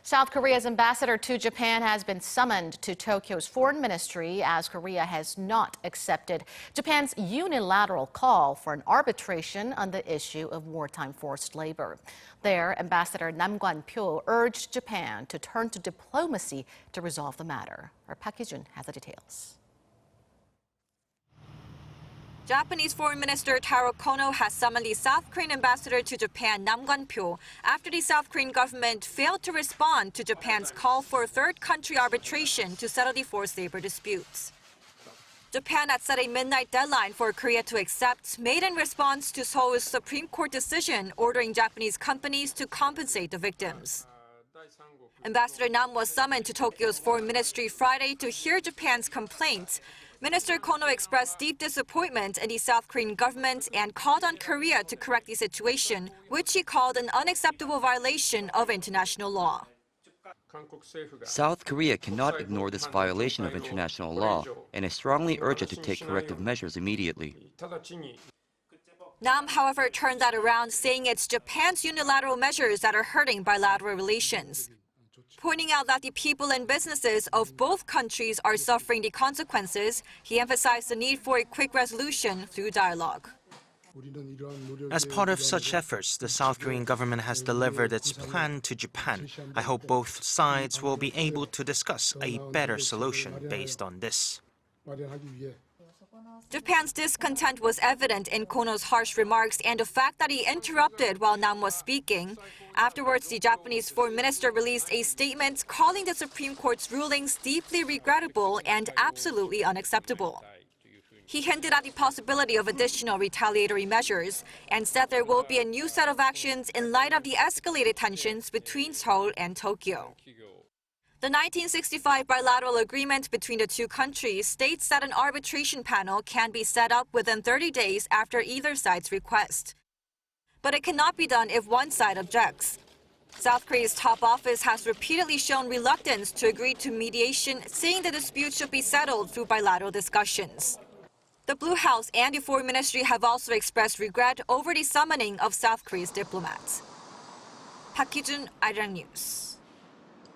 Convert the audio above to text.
South Korea's ambassador to Japan has been summoned to Tokyo's foreign ministry as Korea has not accepted Japan's unilateral call for an arbitration on the issue of wartime forced labor. There, Ambassador Nam Gwan-pyo urged Japan to turn to diplomacy to resolve the matter. Our Hee-jun has the details. Japanese Foreign Minister Taro Kono has summoned the South Korean ambassador to Japan, Nam Gwan-pyo, after the South Korean government failed to respond to Japan's call for third country arbitration to settle the forced labor disputes. Japan had set a midnight deadline for Korea to accept, made in response to Seoul's Supreme Court decision ordering Japanese companies to compensate the victims. Ambassador Nam was summoned to Tokyo's foreign ministry Friday to hear Japan's complaints. Minister Kono expressed deep disappointment in the South Korean government and called on Korea to correct the situation, which he called an unacceptable violation of international law. South Korea cannot ignore this violation of international law, and I strongly urge it to take corrective measures immediately. Nam, however, turned that around, saying it's Japan's unilateral measures that are hurting bilateral relations. Pointing out that the people and businesses of both countries are suffering the consequences, he emphasized the need for a quick resolution through dialogue. As part of such efforts, the South Korean government has delivered its plan to Japan. I hope both sides will be able to discuss a better solution based on this. Japan's discontent was evident in Kono's harsh remarks and the fact that he interrupted while Nam was speaking. Afterwards, the Japanese foreign minister released a statement calling the Supreme Court's rulings deeply regrettable and absolutely unacceptable. He hinted at the possibility of additional retaliatory measures and said there will be a new set of actions in light of the escalated tensions between Seoul and Tokyo. The 1965 bilateral agreement between the two countries states that an arbitration panel can be set up within 30 days after either side's request. But it cannot be done if one side objects. South Korea's top office has repeatedly shown reluctance to agree to mediation, saying the dispute should be settled through bilateral discussions. The Blue House and the Foreign Ministry have also expressed regret over the summoning of South Korea's diplomats. Hee-jun, Arirang News.